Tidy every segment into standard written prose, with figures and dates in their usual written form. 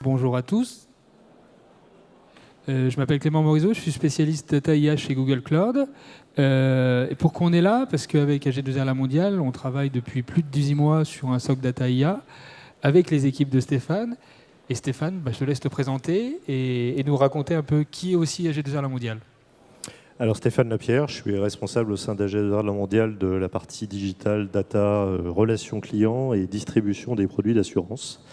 Bonjour à tous. Je m'appelle Clément Morisot, je suis spécialiste Data IA chez Google Cloud. Et pourquoi on est là? Parce qu'avec AG2R La Mondiale, on travaille depuis plus de 18 mois sur un SOC Data IA avec les équipes de Stéphane. Et Stéphane, je te laisse te présenter et nous raconter un peu qui est aussi AG2R La Mondiale. Alors Stéphane Lapierre, je suis responsable au sein d'AG2R La Mondiale de la partie digitale, data, relations clients et distribution des produits d'assurance.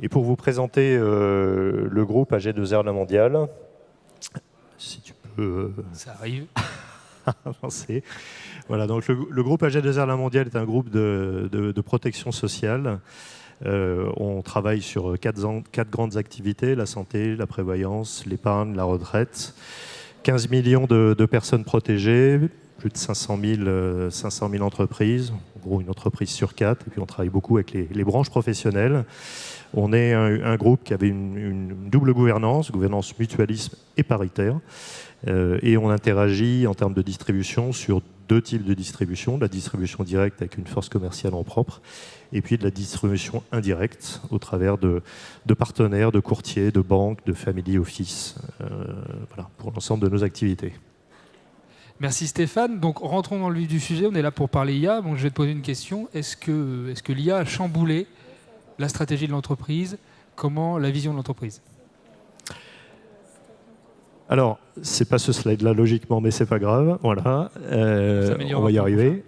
Et pour vous présenter le groupe AG2R La Mondiale, si tu peux... Ça arrive. avancer. Voilà, donc le groupe AG2R La Mondiale est un groupe de protection sociale. On travaille sur quatre grandes activités, la santé, la prévoyance, l'épargne, la retraite. 15 millions de personnes protégées, plus de 500 000 entreprises, en gros une entreprise sur 4, et puis on travaille beaucoup avec les branches professionnelles. On est un groupe qui avait une double gouvernance mutualisme et paritaire, et on interagit en termes de distribution sur deux types de distribution, la distribution directe avec une force commerciale en propre, et puis de la distribution indirecte au travers de partenaires, de courtiers, de banques, de family office, voilà, pour l'ensemble de nos activités. Merci Stéphane. Donc rentrons dans le vif du sujet, on est là pour parler IA. Bon, je vais te poser une question. Est-ce que l'IA a chamboulé la stratégie de l'entreprise? Comment la vision de l'entreprise? Alors, c'est pas ce slide-là logiquement, mais c'est pas grave. Voilà, on va y arriver.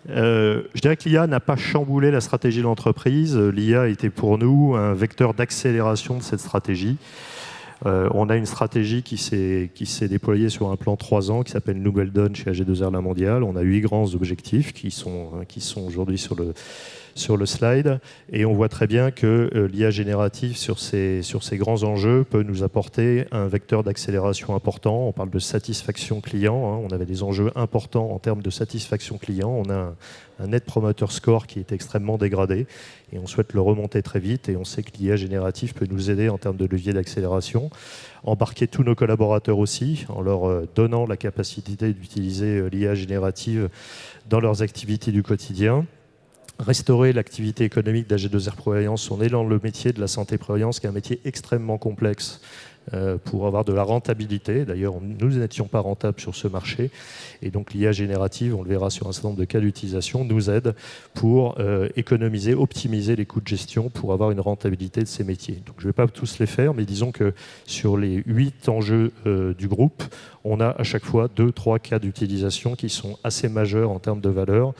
Je dirais que l'IA n'a pas chamboulé la stratégie de l'entreprise. L'IA était pour nous un vecteur d'accélération de cette stratégie. On a une stratégie qui s'est déployée sur un plan 3 ans qui s'appelle Nouvelle Donne chez AG2R La Mondiale. On a 8 grands objectifs qui sont aujourd'hui sur le slide. Et on voit très bien que l'IA générative sur ces grands enjeux peut nous apporter un vecteur d'accélération important. On parle de satisfaction client. On avait des enjeux importants en termes de satisfaction client. On a un Net Promoter Score qui est extrêmement dégradé et on souhaite le remonter très vite, et on sait que l'IA générative peut nous aider en termes de levier d'accélération. Embarquer tous nos collaborateurs aussi en leur donnant la capacité d'utiliser l'IA générative dans leurs activités du quotidien. Restaurer l'activité économique d'AG2R Prévoyance. On est dans le métier de la santé prévoyance, qui est un métier extrêmement complexe pour avoir de la rentabilité. D'ailleurs, nous n'étions pas rentables sur ce marché. Et donc l'IA générative, on le verra sur un certain nombre de cas d'utilisation, nous aide pour économiser, optimiser les coûts de gestion pour avoir une rentabilité de ces métiers. Donc je ne vais pas tous les faire, mais disons que sur les 8 enjeux du groupe, on a à chaque fois 2-3 cas d'utilisation qui sont assez majeurs en termes de valeur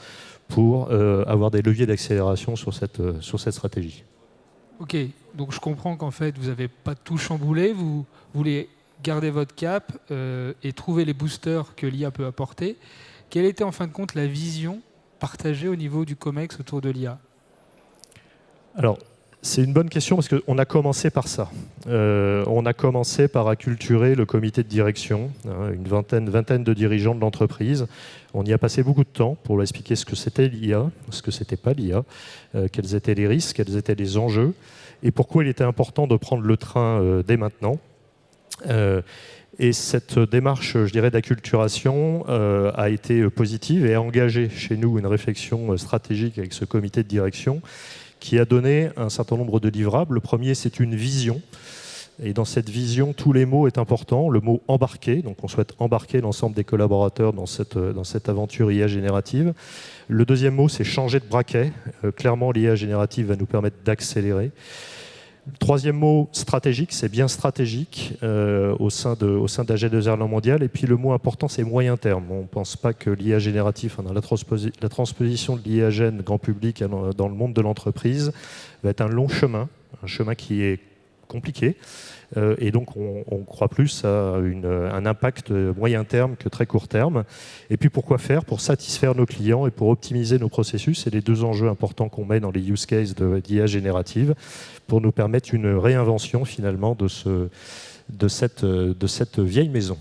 pour avoir des leviers d'accélération sur cette stratégie. Ok, donc je comprends qu'en fait, vous n'avez pas tout chamboulé, vous voulez garder votre cap et trouver les boosters que l'IA peut apporter. Quelle était en fin de compte la vision partagée au niveau du COMEX autour de l'IA? Alors, c'est une bonne question parce qu'on a commencé par ça. On a commencé par acculturer le comité de direction, une vingtaine de dirigeants de l'entreprise. On y a passé beaucoup de temps pour leur expliquer ce que c'était l'IA, ce que c'était pas l'IA, quels étaient les risques, quels étaient les enjeux, et pourquoi il était important de prendre le train dès maintenant. Et cette démarche, je dirais, d'acculturation a été positive et a engagé chez nous une réflexion stratégique avec ce comité de direction qui a donné un certain nombre de livrables. Le premier, c'est une vision. Et dans cette vision, tous les mots sont importants. Le mot embarquer, donc on souhaite embarquer l'ensemble des collaborateurs dans cette aventure IA générative. Le deuxième mot, c'est changer de braquet. Clairement, l'IA générative va nous permettre d'accélérer. Le troisième mot, stratégique, c'est bien stratégique au sein d'AG2R La Mondiale. Et puis le mot important, c'est moyen terme. On ne pense pas que l'IA générative, la transposition de l'IA gène grand public dans le monde de l'entreprise va être un long chemin, un chemin qui est compliqué. Et donc on croit plus à un impact moyen terme que très court terme. Et puis pourquoi faire? Pour satisfaire nos clients et pour optimiser nos processus. C'est les deux enjeux importants qu'on met dans les use cases d'IA générative pour nous permettre une réinvention finalement de cette vieille maison.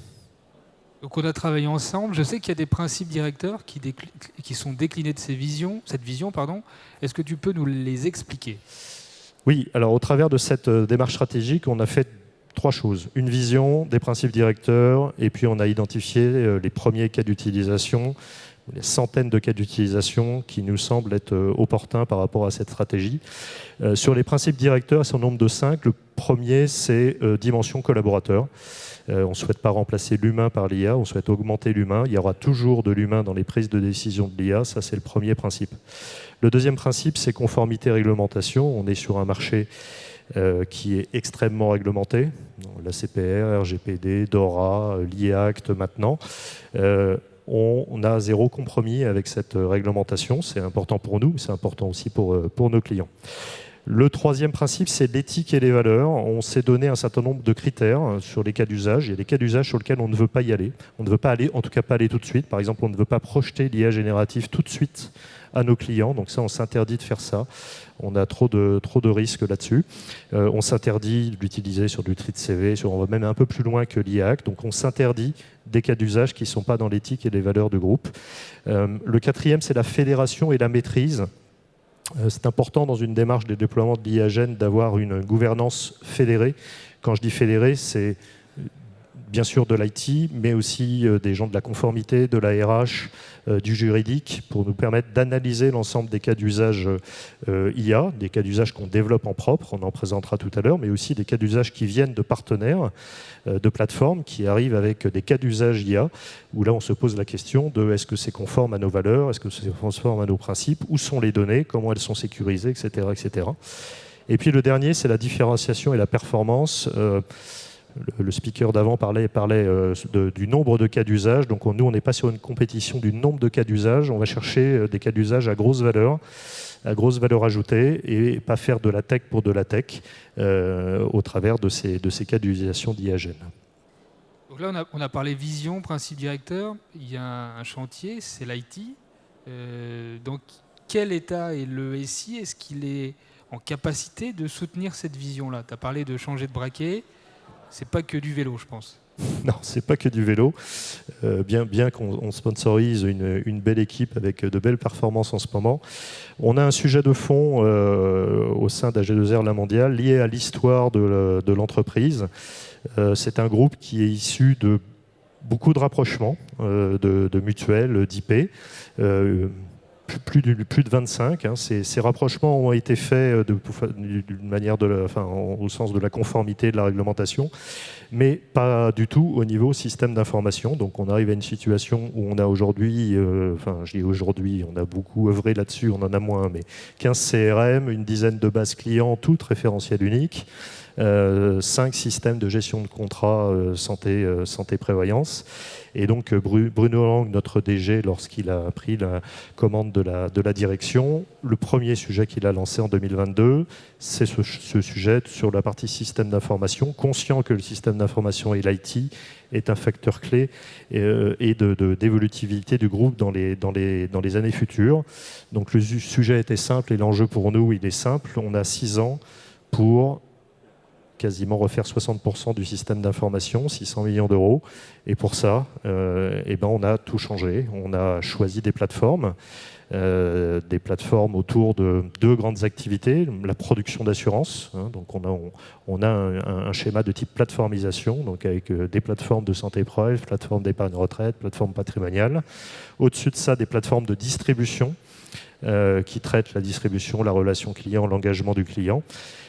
Donc on a travaillé ensemble. Je sais qu'il y a des principes directeurs qui sont déclinés de cette vision. Est-ce que tu peux nous les expliquer? Oui, alors au travers de cette démarche stratégique, on a fait 3 choses. Une vision, des principes directeurs, et puis on a identifié les premiers cas d'utilisation des centaines de cas d'utilisation qui nous semblent être opportuns par rapport à cette stratégie. Sur les principes directeurs, c'est un nombre de 5. Le premier, c'est dimension collaborateur. On ne souhaite pas remplacer l'humain par l'IA, on souhaite augmenter l'humain. Il y aura toujours de l'humain dans les prises de décision de l'IA, ça c'est le premier principe. Le deuxième principe, c'est conformité réglementation. On est sur un marché qui est extrêmement réglementé. La CPR, RGPD, DORA, l'IA-Act maintenant. On a zéro compromis avec cette réglementation. C'est important pour nous, mais c'est important aussi pour nos clients. Le troisième principe, c'est l'éthique et les valeurs. On s'est donné un certain nombre de critères sur les cas d'usage. Il y a des cas d'usage sur lesquels on ne veut pas y aller. On ne veut pas aller, en tout cas pas aller tout de suite. Par exemple, on ne veut pas projeter l'IA générative tout de suite à nos clients. Donc ça, on s'interdit de faire ça. On a trop de risques là-dessus. On s'interdit de l'utiliser sur du tri de CV. On va même un peu plus loin que l'IA-Act. Donc on s'interdit des cas d'usage qui ne sont pas dans l'éthique et les valeurs du groupe. Le quatrième, c'est la fédération et la maîtrise. C'est important dans une démarche de déploiement de l'IAGEN d'avoir une gouvernance fédérée. Quand je dis fédérée, c'est bien sûr de l'IT, mais aussi des gens de la conformité, de la RH, du juridique, pour nous permettre d'analyser l'ensemble des cas d'usage IA, des cas d'usage qu'on développe en propre, on en présentera tout à l'heure, mais aussi des cas d'usage qui viennent de partenaires, de plateformes qui arrivent avec des cas d'usage IA, où là on se pose la question de est-ce que c'est conforme à nos valeurs, est-ce que c'est conforme à nos principes, où sont les données, comment elles sont sécurisées, etc. etc. Et puis le dernier, c'est la différenciation et la performance. Le speaker d'avant parlait du nombre de cas d'usage. Donc nous, on n'est pas sur une compétition du nombre de cas d'usage. On va chercher des cas d'usage à grosse valeur ajoutée, et pas faire de la tech pour de la tech au travers de ces cas d'utilisation d'IAGEN. Donc là, on a parlé vision, principe directeur. Il y a un chantier, c'est l'IT. Donc quel état est le SI? Est-ce qu'il est en capacité de soutenir cette vision-là? Tu as parlé de changer de braquet. C'est pas que du vélo, je pense. Non, c'est pas que du vélo. Bien qu'on sponsorise une belle équipe avec de belles performances en ce moment, on a un sujet de fond au sein d'AG2R La Mondiale lié à l'histoire de l'entreprise. C'est un groupe qui est issu de beaucoup de rapprochements, de mutuelles, d'IP. Plus de 25. Ces rapprochements ont été faits d'une manière au sens de la conformité de la réglementation, mais pas du tout au niveau système d'information. Donc on arrive à une situation où on a aujourd'hui, je dis aujourd'hui, on a beaucoup œuvré là-dessus, on en a moins, mais 15 CRM, une dizaine de bases clients, toutes référentielles uniques, 5 systèmes de gestion de contrats santé-prévoyance. Et donc Bruno Lang, notre DG, lorsqu'il a pris la commande de la direction, le premier sujet qu'il a lancé en 2022, c'est ce sujet sur la partie système d'information, conscient que le système d'information et l'IT est un facteur clé et d'évolutivité du groupe dans les années futures. Donc le sujet était simple et l'enjeu pour nous, il est simple. On a 6 ans pour quasiment refaire 60% du système d'information, 600 millions d'euros. Et pour ça, on a tout changé. On a choisi des plateformes autour de 2 grandes activités. La production d'assurance, donc on a un schéma de type plateformisation, donc avec des plateformes de santé preuve, plateformes d'épargne retraite, plateformes patrimoniales. Au-dessus de ça, des plateformes de distribution qui traitent la distribution, la relation client, l'engagement du client.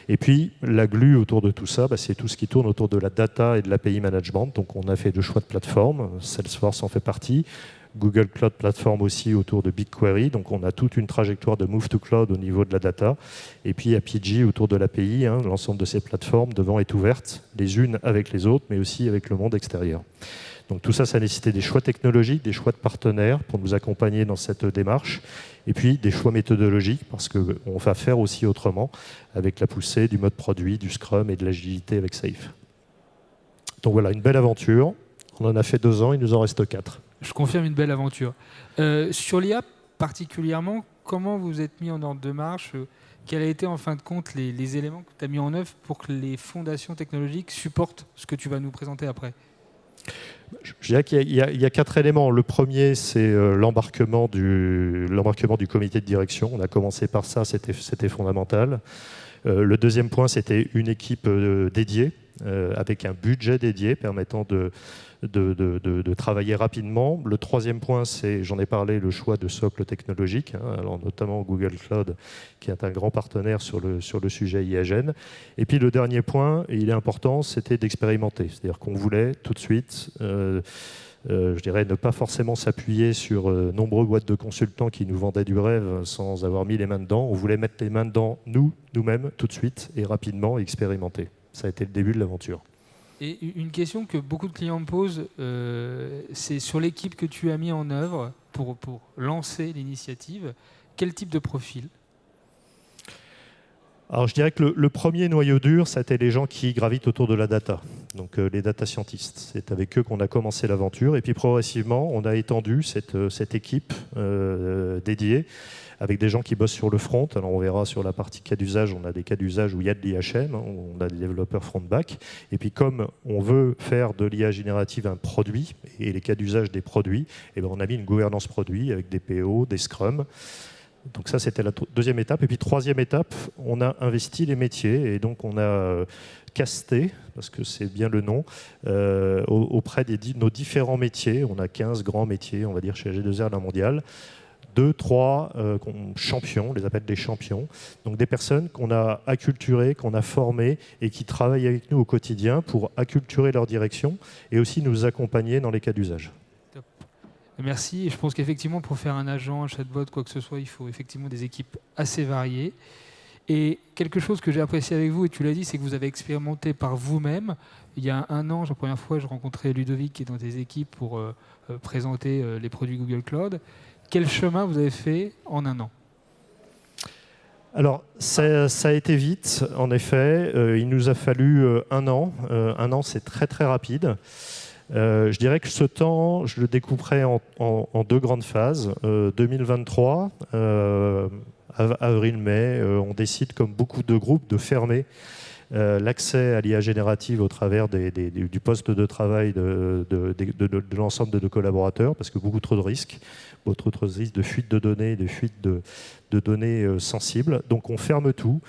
Et puis, la glue autour de tout ça, c'est tout ce qui tourne autour de la data et de l'API management. Donc, on a fait 2 choix de plateforme. Salesforce en fait partie. Google Cloud Platform aussi autour de BigQuery. Donc, on a toute une trajectoire de move to cloud au niveau de la data. Et puis, APG autour de l'API. L'ensemble de ces plateformes devant être ouvertes, les unes avec les autres, mais aussi avec le monde extérieur. Donc tout ça, ça a nécessité des choix technologiques, des choix de partenaires pour nous accompagner dans cette démarche, et puis des choix méthodologiques, parce qu'on va faire aussi autrement, avec la poussée du mode produit, du Scrum et de l'agilité avec Safe. Donc voilà, une belle aventure. On en a fait 2 ans, il nous en reste 4. Je confirme, une belle aventure. Sur l'IA particulièrement, comment vous êtes mis en ordre de marche? Quels ont été en fin de compte les éléments que tu as mis en œuvre pour que les fondations technologiques supportent ce que tu vas nous présenter après? Je dirais qu'il y a 4 éléments. Le premier, c'est l'embarquement du comité de direction. On a commencé par ça, c'était fondamental. Le deuxième point, c'était une équipe dédiée, avec un budget dédié permettant de travailler rapidement. Le troisième point, c'est, j'en ai parlé, le choix de socle technologique, alors notamment Google Cloud, qui est un grand partenaire sur le sujet IAGEN. Et puis le dernier point, et il est important, c'était d'expérimenter. C'est-à-dire qu'on voulait tout de suite, je dirais, ne pas forcément s'appuyer sur nombreux boîtes de consultants qui nous vendaient du rêve sans avoir mis les mains dedans. On voulait mettre les mains dedans, nous-mêmes, tout de suite et rapidement, et expérimenter. Ça a été le début de l'aventure. Et une question que beaucoup de clients me posent, c'est sur l'équipe que tu as mis en œuvre pour lancer l'initiative, quel type de profil ? Alors je dirais que le premier noyau dur, c'était les gens qui gravitent autour de la data, donc les data scientists. C'est avec eux qu'on a commencé l'aventure et puis progressivement, on a étendu cette équipe dédiée avec des gens qui bossent sur le front. Alors on verra sur la partie cas d'usage, on a des cas d'usage où il y a de l'IHM, on a des développeurs front-back. Et puis comme on veut faire de l'IA générative un produit et les cas d'usage des produits, eh bien, on a mis une gouvernance produit avec des PO, des Scrum. Donc ça, c'était la deuxième étape. Et puis troisième étape, on a investi les métiers et donc on a casté, parce que c'est bien le nom, auprès de nos différents métiers. On a 15 grands métiers, on va dire, chez AG2R La Mondiale. 2, 3 champions, on les appelle des champions. Donc des personnes qu'on a acculturées, qu'on a formées et qui travaillent avec nous au quotidien pour acculturer leur direction et aussi nous accompagner dans les cas d'usage. Merci. Et je pense qu'effectivement, pour faire un agent, un chatbot, quoi que ce soit, il faut effectivement des équipes assez variées. Et quelque chose que j'ai apprécié avec vous, et tu l'as dit, c'est que vous avez expérimenté par vous-même. Il y a un an, la première fois, je rencontrais Ludovic qui est dans tes équipes pour présenter les produits Google Cloud. Quel chemin vous avez fait en un an ? Alors, ça a été vite, en effet. Il nous a fallu un an. Un an, c'est très très rapide. Je dirais que ce temps, je le découperai en deux grandes phases. 2023, avril-mai, on décide, comme beaucoup de groupes, de fermer l'accès à l'IA générative au travers du poste de travail de l'ensemble de nos collaborateurs, parce que beaucoup trop de risques, de fuite de données, de fuite de données sensibles. Donc on ferme tout.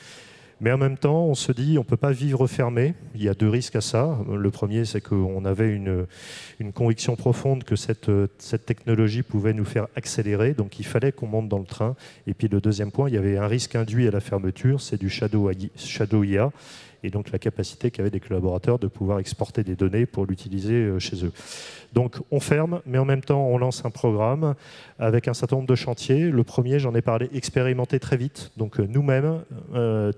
Mais en même temps, on se dit, on ne peut pas vivre fermé. Il y a deux risques à ça. Le premier, c'est qu'on avait une conviction profonde que cette technologie pouvait nous faire accélérer. Donc, il fallait qu'on monte dans le train. Et puis, le deuxième point, il y avait un risque induit à la fermeture, c'est du shadow IA. Et donc, la capacité qu'avaient des collaborateurs de pouvoir exporter des données pour l'utiliser chez eux. Donc, on ferme, mais en même temps, on lance un programme avec un certain nombre de chantiers. Le premier, j'en ai parlé, expérimenter très vite. Donc, nous-mêmes,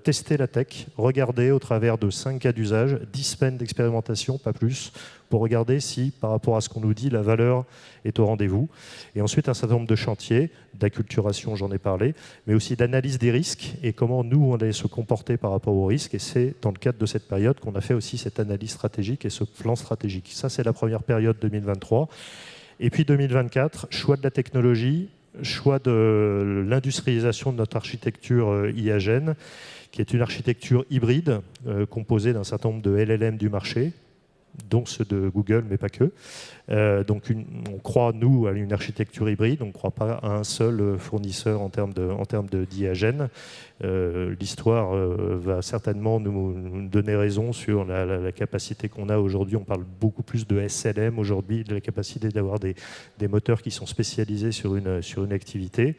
tester la tech, regarder au travers de 5 cas d'usage, 10 semaines d'expérimentation, pas plus, pour regarder si, par rapport à ce qu'on nous dit, la valeur est au rendez-vous. Et ensuite, un certain nombre de chantiers, d'acculturation, j'en ai parlé, mais aussi d'analyse des risques et comment nous, on allait se comporter par rapport aux risques. Et c'est dans le cadre de cette période qu'on a fait aussi cette analyse stratégique et ce plan stratégique. Ça, c'est la première période 2023. Et puis 2024, choix de la technologie, choix de l'industrialisation de notre architecture IAGEN, qui est une architecture hybride composée d'un certain nombre de LLM du marché, dont ceux de Google, mais pas que. Donc on croit, nous, à une architecture hybride, on ne croit pas à un seul fournisseur en termes d'IAGEN. L'histoire va certainement nous donner raison sur la capacité qu'on a aujourd'hui. On parle beaucoup plus de SLM aujourd'hui, de la capacité d'avoir des moteurs qui sont spécialisés sur une activité.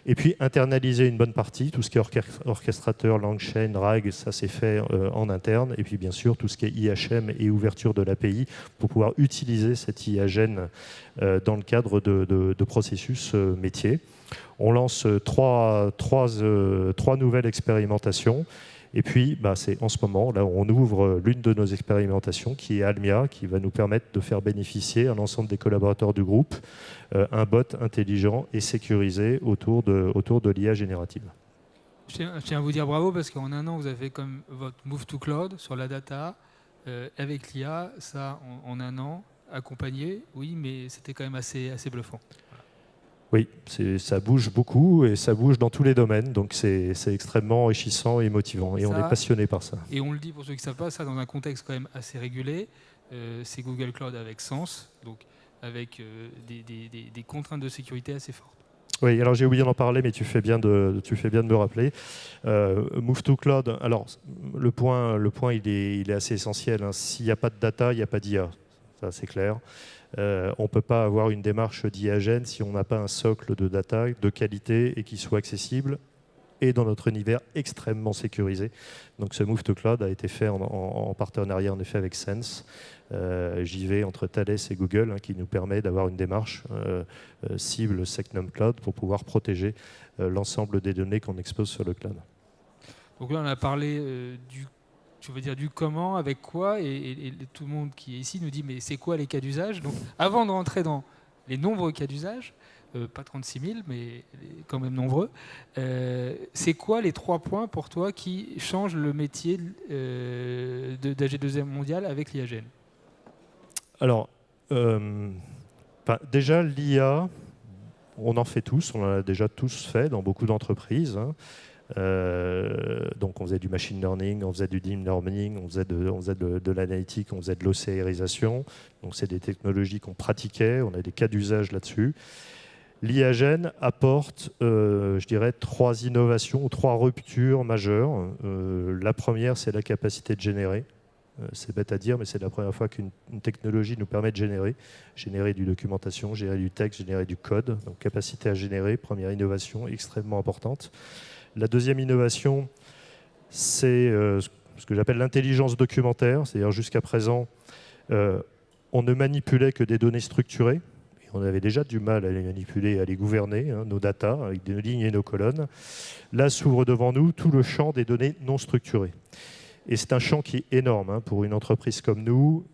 Et puis internaliser une bonne partie, tout ce qui est orchestrateur, LangChain, RAG, ça c'est fait en interne. Et puis bien sûr tout ce qui est IHM et ouverture de l'API pour pouvoir utiliser cette IAGEN dans le cadre de processus métiers. On lance trois nouvelles expérimentations. Et puis, c'est en ce moment, là, on ouvre l'une de nos expérimentations, qui est Almia, qui va nous permettre de faire bénéficier à l'ensemble des collaborateurs du groupe un bot intelligent et sécurisé autour de l'IA générative. Je tiens à vous dire bravo, parce qu'en un an, vous avez fait comme votre Move to Cloud sur la data, avec l'IA, ça, en un an, accompagné, oui, mais c'était quand même assez bluffant. Oui, ça bouge beaucoup et ça bouge dans tous les domaines, donc c'est extrêmement enrichissant et motivant, et ça, on est passionné par ça. Et on le dit pour ceux qui ne savent pas, ça dans un contexte quand même assez régulé, c'est Google Cloud avec sens, donc avec des contraintes de sécurité assez fortes. Oui, alors j'ai oublié d'en parler, mais tu fais bien de me rappeler. Move to Cloud, alors le point il est assez essentiel, hein. S'il n'y a pas de data, il n'y a pas d'IA. ça c'est clair. On ne peut pas avoir une démarche d'IAGEN si on n'a pas un socle de data de qualité et qui soit accessible et dans notre univers extrêmement sécurisé. Donc ce move to cloud a été fait en partenariat en effet avec Sense, JV entre Thales et Google, qui nous permet d'avoir une démarche cible Secnum Cloud pour pouvoir protéger l'ensemble des données qu'on expose sur le cloud. Donc là on a parlé du comment, avec quoi, et tout le monde qui est ici nous dit mais c'est quoi les cas d'usage? Donc avant de rentrer dans les nombreux cas d'usage, pas 36 000, mais quand même nombreux. C'est quoi les 3 points pour toi qui changent le métier d'AG2R Mondial avec l'IAGEN? Alors, déjà, l'IA, on en fait tous, on en a déjà tous fait dans beaucoup d'entreprises. Donc on faisait du machine learning, on faisait du deep learning, on faisait de l'analytique, on faisait de l'océanisation. Donc c'est des technologies qu'on pratiquait, on a des cas d'usage là-dessus. L'IAGEN apporte, je dirais, 3 innovations ou 3 ruptures majeures. La première, c'est la capacité de générer. C'est bête à dire, mais c'est la première fois qu'une technologie nous permet de générer du documentation, générer du texte, générer du code. Donc capacité à générer, première innovation extrêmement importante. La deuxième innovation, c'est ce que j'appelle l'intelligence documentaire. C'est-à-dire jusqu'à présent, on ne manipulait que des données structurées. On avait déjà du mal à les manipuler, à les gouverner, nos data, avec nos lignes et nos colonnes. Là s'ouvre devant nous tout le champ des données non structurées. Et c'est un champ qui est énorme pour une entreprise comme nous.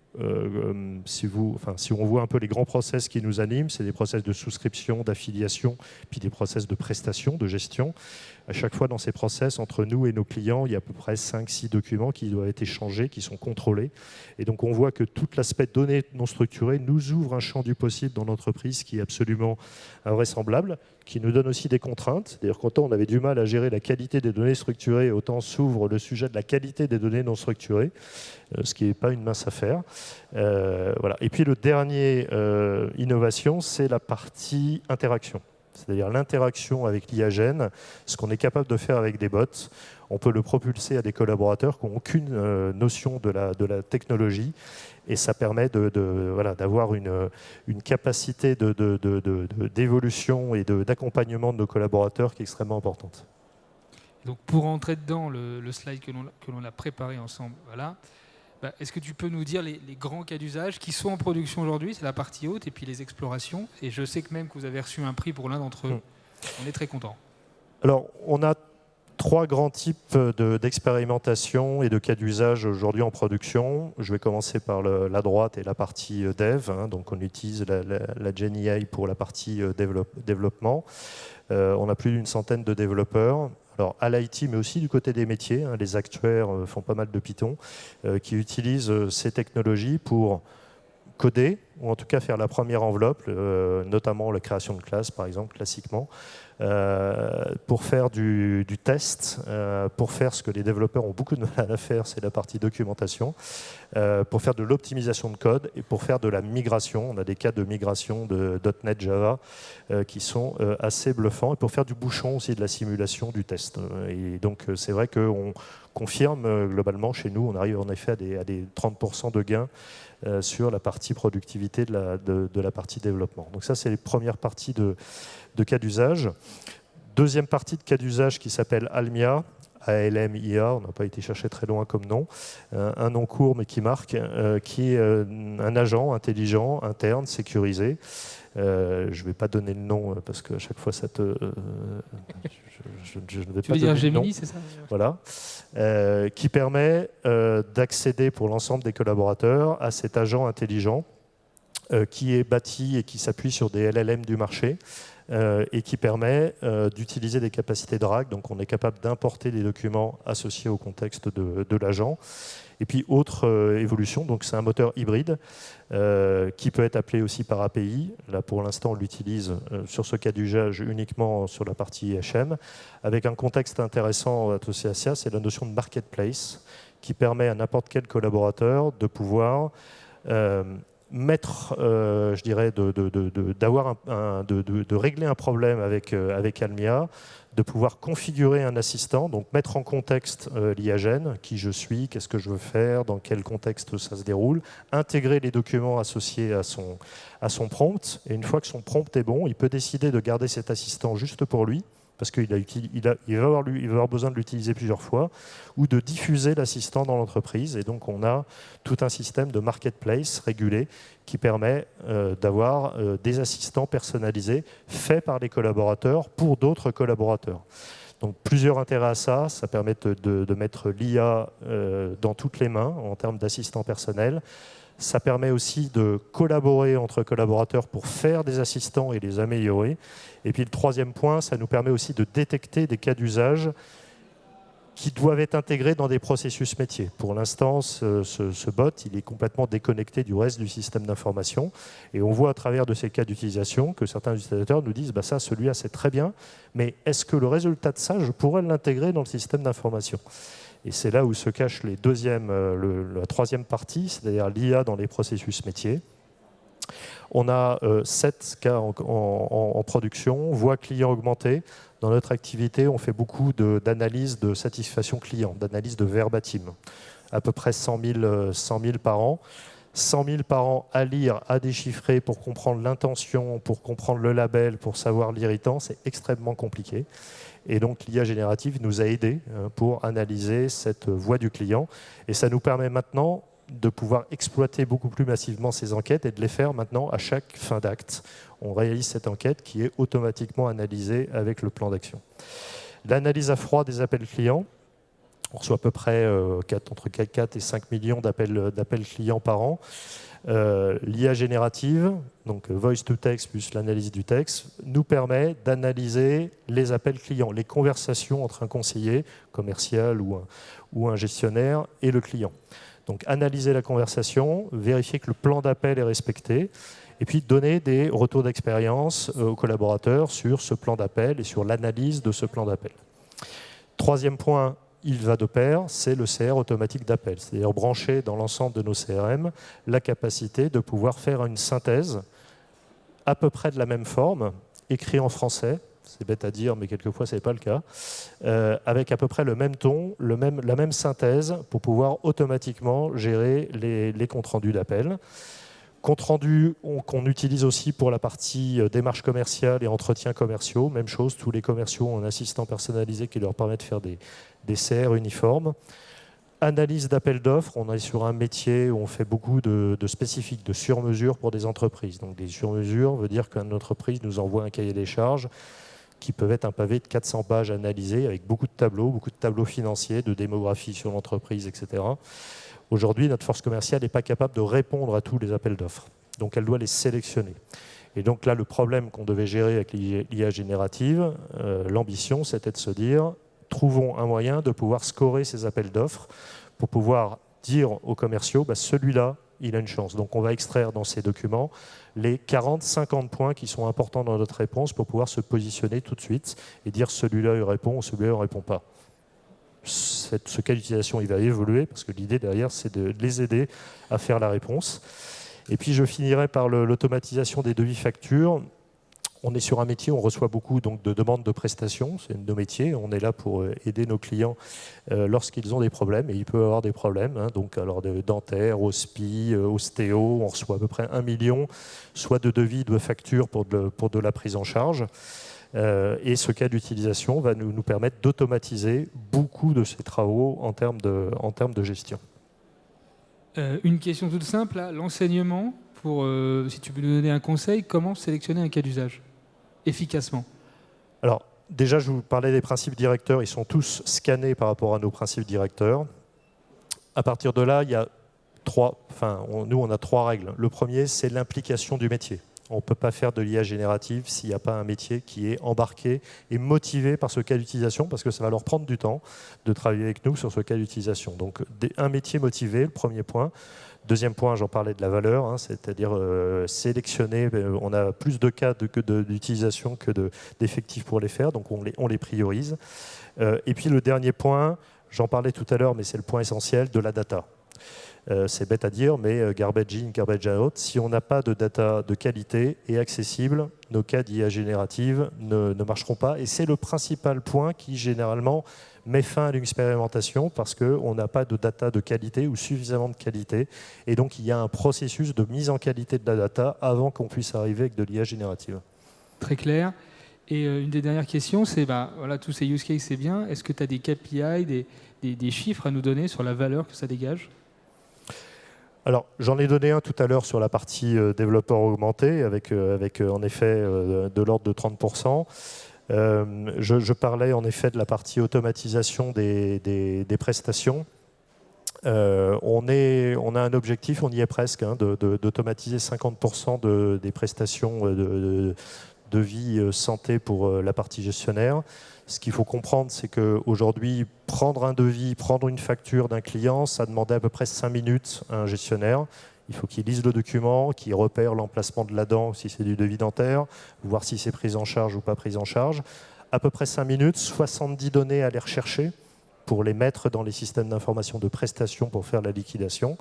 Si on voit un peu les grands process qui nous animent, c'est des process de souscription, d'affiliation, puis des process de prestation, de gestion. À chaque fois dans ces process, entre nous et nos clients, il y a à peu près 5-6 documents qui doivent être échangés, qui sont contrôlés. Et donc on voit que tout l'aspect données non structurées nous ouvre un champ du possible dans l'entreprise qui est absolument invraisemblable, qui nous donne aussi des contraintes. D'ailleurs, quand on avait du mal à gérer la qualité des données structurées, autant s'ouvre le sujet de la qualité des données non structurées, ce qui n'est pas une mince affaire. Voilà. Et puis le dernier innovation, c'est la partie interaction. C'est-à-dire l'interaction avec l'IAGEN, ce qu'on est capable de faire avec des bots. On peut le propulser à des collaborateurs qui n'ont aucune notion de la technologie, et ça permet d'avoir une capacité d'évolution et d'accompagnement de nos collaborateurs qui est extrêmement importante. Donc pour rentrer dedans, le slide que l'on a préparé ensemble, voilà. Est-ce que tu peux nous dire les grands cas d'usage qui sont en production aujourd'hui? C'est la partie haute et puis les explorations. Et je sais que même que vous avez reçu un prix pour l'un d'entre eux. On est très content. Alors, on a 3 grands types d'expérimentation et de cas d'usage aujourd'hui en production. Je vais commencer par la droite et la partie dev. Donc on utilise la GenAI pour la partie développement. On a plus d'une centaine de développeurs. Alors à l'IT, mais aussi du côté des métiers, les actuaires font pas mal de Python, qui utilisent ces technologies pour coder, ou en tout cas faire la première enveloppe, notamment la création de classes, par exemple, classiquement, pour faire du test, pour faire ce que les développeurs ont beaucoup de mal à faire, c'est la partie documentation, pour faire de l'optimisation de code et pour faire de la migration. On a des cas de migration de .NET Java qui sont assez bluffants, et pour faire du bouchon aussi, de la simulation du test. Et donc c'est vrai qu'on confirme globalement chez nous, on arrive en effet à des 30% de gains sur la partie productivité de la partie développement. Donc ça, c'est les premières parties de cas d'usage. Deuxième partie de cas d'usage qui s'appelle ALMIA, ALMIA, on n'a pas été chercher très loin comme nom, un nom court mais qui marque, qui est un agent intelligent, interne, sécurisé. Je ne vais pas donner le nom parce qu'à chaque fois ça te... je ne vais tu pas donner Gemini, le nom. C'est ça? Voilà. Qui permet d'accéder pour l'ensemble des collaborateurs à cet agent intelligent qui est bâti et qui s'appuie sur des LLM du marché et qui permet d'utiliser des capacités de RAG. Donc on est capable d'importer des documents associés au contexte de l'agent. Et puis autre évolution, donc c'est un moteur hybride qui peut être appelé aussi par API. Là pour l'instant on l'utilise sur ce cas d'usage uniquement sur la partie IHM, avec un contexte intéressant associé à ça, c'est la notion de marketplace qui permet à n'importe quel collaborateur de pouvoir mettre, je dirais, de régler un problème avec Almia, de pouvoir configurer un assistant, donc mettre en contexte l'IAGène, qui je suis, qu'est-ce que je veux faire, dans quel contexte ça se déroule, intégrer les documents associés à son prompt, et une fois que son prompt est bon, il peut décider de garder cet assistant juste pour lui, parce qu'il va avoir besoin de l'utiliser plusieurs fois, ou de diffuser l'assistant dans l'entreprise. Et donc, on a tout un système de marketplace régulé qui permet d'avoir des assistants personnalisés faits par les collaborateurs pour d'autres collaborateurs. Donc, plusieurs intérêts à ça. Ça permet de mettre l'IA dans toutes les mains en termes d'assistants personnels. Ça permet aussi de collaborer entre collaborateurs pour faire des assistants et les améliorer. Et puis le troisième point, ça nous permet aussi de détecter des cas d'usage qui doivent être intégrés dans des processus métiers. Pour l'instant, ce bot, il est complètement déconnecté du reste du système d'information. Et on voit à travers de ces cas d'utilisation que certains utilisateurs nous disent ça, celui-là, c'est très bien, mais est-ce que le résultat de ça, je pourrais l'intégrer dans le système d'information ? Et c'est là où se cache la troisième partie, c'est-à-dire l'IA dans les processus métiers. On a 7 cas en production, voix client augmentée. Dans notre activité, on fait beaucoup d'analyse de satisfaction client, d'analyse de verbatim, à peu près 100 000 par an. 100 000 par an à lire, à déchiffrer pour comprendre l'intention, pour comprendre le label, pour savoir l'irritant, c'est extrêmement compliqué. Et donc l'IA générative nous a aidés pour analyser cette voix du client. Et ça nous permet maintenant de pouvoir exploiter beaucoup plus massivement ces enquêtes et de les faire maintenant à chaque fin d'acte. On réalise cette enquête qui est automatiquement analysée avec le plan d'action. L'analyse à froid des appels clients. On reçoit à peu près entre 4 et 5 millions d'appels clients par an. L'IA générative, donc voice to text plus l'analyse du texte, nous permet d'analyser les appels clients, les conversations entre un conseiller commercial ou un gestionnaire et le client. Donc analyser la conversation, vérifier que le plan d'appel est respecté, et puis donner des retours d'expérience aux collaborateurs sur ce plan d'appel et sur l'analyse de ce plan d'appel. Troisième point, il va de pair, c'est le CR automatique d'appel, c'est-à-dire brancher dans l'ensemble de nos CRM la capacité de pouvoir faire une synthèse à peu près de la même forme, écrit en français, c'est bête à dire, mais quelquefois ce n'est pas le cas, avec à peu près le même ton, la même synthèse pour pouvoir automatiquement gérer les comptes rendus d'appel. Compte rendu qu'on utilise aussi pour la partie démarche commerciale et entretiens commerciaux. Même chose, tous les commerciaux ont un assistant personnalisé qui leur permet de faire des CR uniformes. Analyse d'appel d'offres, on est sur un métier où on fait beaucoup de spécifiques, de sur-mesure pour des entreprises. Donc des sur-mesures veut dire qu'une entreprise nous envoie un cahier des charges qui peut être un pavé de 400 pages analysé avec beaucoup de tableaux financiers, de démographie sur l'entreprise, etc. Aujourd'hui, notre force commerciale n'est pas capable de répondre à tous les appels d'offres. Donc, elle doit les sélectionner. Et donc là, le problème qu'on devait gérer avec l'IA générative, l'ambition, c'était de se dire, trouvons un moyen de pouvoir scorer ces appels d'offres pour pouvoir dire aux commerciaux, celui-là, il a une chance. Donc, on va extraire dans ces documents les 40-50 points qui sont importants dans notre réponse pour pouvoir se positionner tout de suite et dire celui-là, il répond ou celui-là, il ne répond pas. Ce cas d'utilisation il va évoluer parce que l'idée derrière c'est de les aider à faire la réponse. Et puis je finirai par l'automatisation des devis factures. On est sur un métier où on reçoit beaucoup donc, de demandes de prestations, c'est un de nos métiers, on est là pour aider nos clients lorsqu'ils ont des problèmes, et il peut y avoir des problèmes, donc alors de dentaire, hospi, ostéo, on reçoit à peu près 1 million, soit de devis, de factures pour de la prise en charge. Et ce cas d'utilisation va nous permettre d'automatiser beaucoup de ces travaux en termes de gestion. Une question toute simple, l'enseignement, si tu peux nous donner un conseil, comment sélectionner un cas d'usage efficacement? Alors, déjà, je vous parlais des principes directeurs, ils sont tous scannés par rapport à nos principes directeurs. À partir de là, il y a nous, on a 3 règles. Le premier, c'est l'implication du métier. On ne peut pas faire de l'IA générative s'il n'y a pas un métier qui est embarqué et motivé par ce cas d'utilisation, parce que ça va leur prendre du temps de travailler avec nous sur ce cas d'utilisation. Donc, un métier motivé, le premier point. Deuxième point, j'en parlais de la valeur, c'est-à-dire sélectionner. On a plus de cas d'utilisation que d'effectifs pour les faire, donc on les priorise. Et puis le dernier point, j'en parlais tout à l'heure, mais c'est le point essentiel, de la data. C'est bête à dire, mais garbage in, garbage out. Si on n'a pas de data de qualité et accessible, nos cas d'IA générative ne marcheront pas. Et c'est le principal point qui, généralement, met fin à l'expérimentation parce qu'on n'a pas de data de qualité ou suffisamment de qualité. Et donc, il y a un processus de mise en qualité de la data avant qu'on puisse arriver avec de l'IA générative. Très clair. Et une des dernières questions, c'est, voilà, tous ces use cases, c'est bien. Est-ce que tu as des KPI, des chiffres à nous donner sur la valeur que ça dégage ? Alors, j'en ai donné un tout à l'heure sur la partie développeur augmenté, avec en effet de l'ordre de 30%. Je parlais en effet de la partie automatisation des prestations. On a un objectif, on y est presque, d'automatiser 50% des prestations de vie santé pour la partie gestionnaire. Ce qu'il faut comprendre, c'est qu'aujourd'hui, prendre un devis, prendre une facture d'un client, ça demandait à peu près 5 minutes à un gestionnaire. Il faut qu'il lise le document, qu'il repère l'emplacement de la dent, si c'est du devis dentaire, voir si c'est pris en charge ou pas pris en charge. À peu près 5 minutes, 70 données à aller rechercher pour les mettre dans les systèmes d'information de prestation pour faire la liquidation.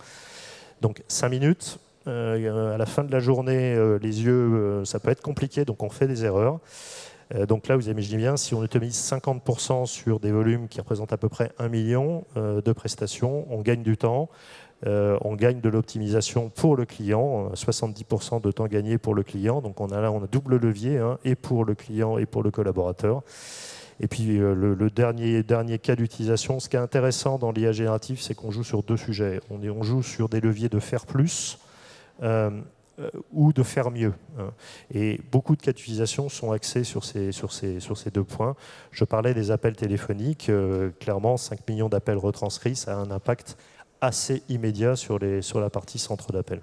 Donc 5 minutes. À la fin de la journée, les yeux, ça peut être compliqué, donc on fait des erreurs. Donc là, vous imaginez bien, si on automatise 50% sur des volumes qui représentent à peu près 1 million de prestations, on gagne du temps, on gagne de l'optimisation pour le client, 70% de temps gagné pour le client. Donc on a double levier, et pour le client et pour le collaborateur. Et puis le dernier cas d'utilisation, ce qui est intéressant dans l'IA générative, c'est qu'on joue sur 2 sujets. On joue sur des leviers de faire plus, ou de faire mieux. Et beaucoup de cas d'utilisation sont axés sur ces 2 points. Je parlais des appels téléphoniques. Clairement, 5 millions d'appels retranscrits, ça a un impact assez immédiat sur la partie centre d'appel.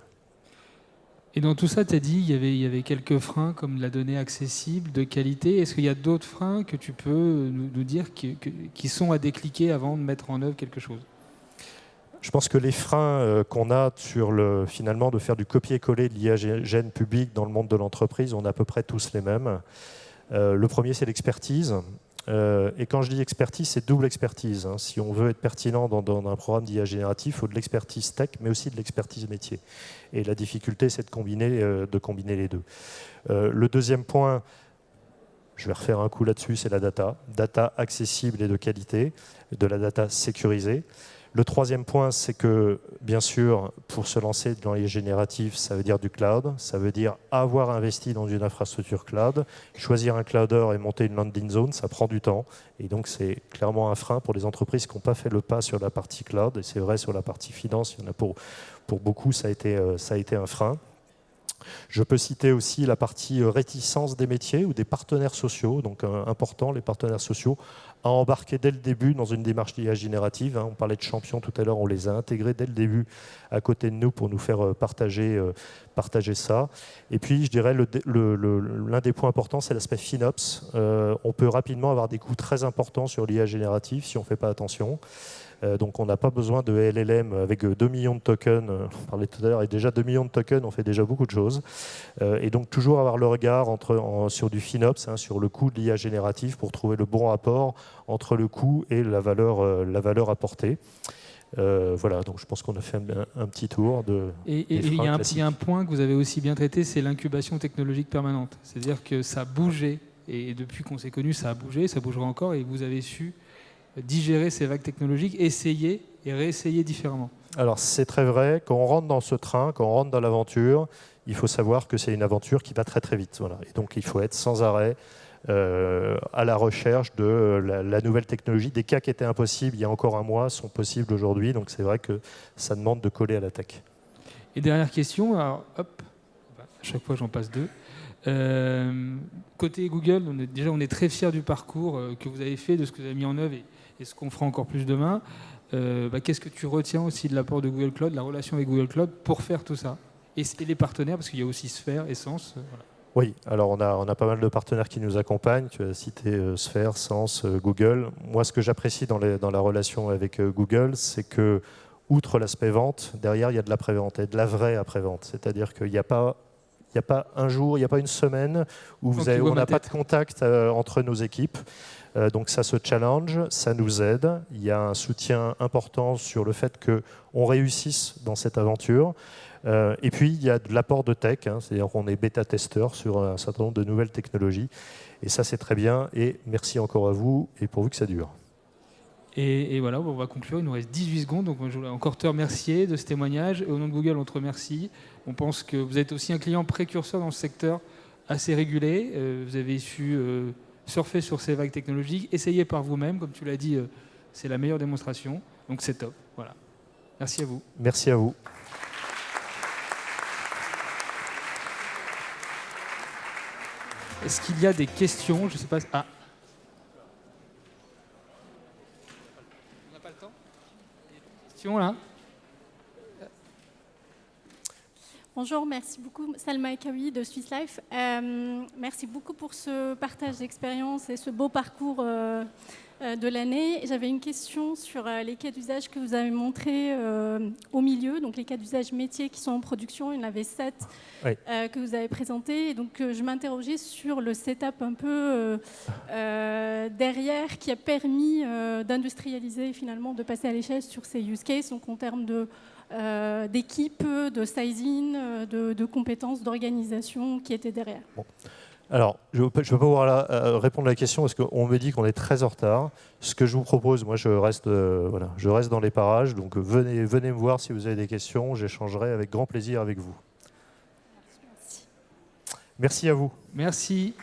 Et dans tout ça, tu as dit il y avait quelques freins comme la donnée accessible, de qualité. Est-ce qu'il y a d'autres freins que tu peux nous dire qui sont à décliquer avant de mettre en œuvre quelque chose ? Je pense que les freins qu'on a sur finalement de faire du copier-coller de l'IA gène public dans le monde de l'entreprise, on a à peu près tous les mêmes. Le premier, c'est l'expertise. Et quand je dis expertise, c'est double expertise. Si on veut être pertinent dans un programme d'IA génératif, il faut de l'expertise tech, mais aussi de l'expertise métier. Et la difficulté, c'est de combiner les deux. Le deuxième point, je vais refaire un coup là-dessus, c'est la data. Data accessible et de qualité, de la data sécurisée. Le troisième point, c'est que, bien sûr, pour se lancer dans les génératifs, ça veut dire du cloud, ça veut dire avoir investi dans une infrastructure cloud. Choisir un cloudeur et monter une landing zone, ça prend du temps. Et donc, c'est clairement un frein pour les entreprises qui n'ont pas fait le pas sur la partie cloud. Et c'est vrai, sur la partie finance, il y en a pour beaucoup, ça a été un frein. Je peux citer aussi la partie réticence des métiers ou des partenaires sociaux, donc important, les partenaires sociaux, à embarquer dès le début dans une démarche d'IA générative. On parlait de champions tout à l'heure, on les a intégrés dès le début à côté de nous pour nous faire partager ça. Et puis, je dirais, l'un des points importants, c'est l'aspect FinOps. On peut rapidement avoir des coûts très importants sur l'IA générative si on ne fait pas attention. Donc on n'a pas besoin de LLM avec 2 millions de tokens, on parlait tout à l'heure, et déjà 2 millions de tokens, on fait déjà beaucoup de choses. Et donc toujours avoir le regard sur du FinOps, sur le coût de l'IA générative pour trouver le bon rapport entre le coût et la valeur apportée. Voilà, donc je pense qu'on a fait un petit tour de. Et il y a un point que vous avez aussi bien traité, c'est l'incubation technologique permanente. C'est-à-dire que ça a bougé, et depuis qu'on s'est connus, ça a bougé, ça bougera encore, et vous avez su digérer ces vagues technologiques, essayer et réessayer différemment. Alors c'est très vrai, quand on rentre dans ce train, quand on rentre dans l'aventure, il faut savoir que c'est une aventure qui va très très vite. Voilà. Et donc il faut être sans arrêt à la recherche de la nouvelle technologie. Des cas qui étaient impossibles il y a encore un mois sont possibles aujourd'hui, donc c'est vrai que ça demande de coller à la tech. Et dernière question, alors hop, à chaque fois j'en passe 2. Côté Google, on est très fiers du parcours que vous avez fait, de ce que vous avez mis en œuvre et ce qu'on fera encore plus demain. Qu'est-ce que tu retiens aussi de l'apport de Google Cloud, la relation avec Google Cloud pour faire tout ça et les partenaires, parce qu'il y a aussi Sphere, Essence. Voilà. Oui, alors on a pas mal de partenaires qui nous accompagnent. Tu as cité Sphere, Sens, Google. Moi, ce que j'apprécie dans la relation avec Google, c'est que, outre l'aspect vente, derrière, il y a de l'après-vente et de la vraie après-vente. C'est-à-dire qu'il n'y a pas n'y a pas un jour, il n'y a pas une semaine où on n'a pas de contact entre nos équipes. Donc ça se challenge, ça nous aide. Il y a un soutien important sur le fait qu'on réussisse dans cette aventure. Et puis il y a de l'apport de tech, hein, c'est-à-dire qu'on est bêta-testeur sur un certain nombre de nouvelles technologies. Et ça c'est très bien. Et merci encore à vous et pourvu que ça dure. Et voilà, on va conclure. Il nous reste 18 secondes. Donc, je voulais encore te remercier de ce témoignage. Et au nom de Google, on te remercie. On pense que vous êtes aussi un client précurseur dans ce secteur assez régulé. Vous avez su surfer sur ces vagues technologiques. Essayez par vous-même. Comme tu l'as dit, c'est la meilleure démonstration. Donc, c'est top. Voilà. Merci à vous. Merci à vous. Est-ce qu'il y a des questions? Je ne sais pas. Ah. Là. Bonjour, merci beaucoup. Salma Ekaoui de Swiss Life. Merci beaucoup pour ce partage d'expérience et ce beau parcours de l'année. J'avais une question sur les cas d'usage que vous avez montrés au milieu, donc les cas d'usage métiers qui sont en production. Il y en avait 7 que vous avez présentés. Et donc, je m'interrogeais sur le setup un peu derrière qui a permis d'industrialiser, finalement, de passer à l'échelle sur ces use cases, donc en termes d'équipe, de sizing, de compétences, d'organisation qui étaient derrière. Bon. Alors, je ne peux pas pouvoir répondre à la question parce qu'on me dit qu'on est très en retard. Ce que je vous propose, moi, je reste dans les parages. Donc, venez me voir si vous avez des questions. J'échangerai avec grand plaisir avec vous. Merci. Merci à vous. Merci.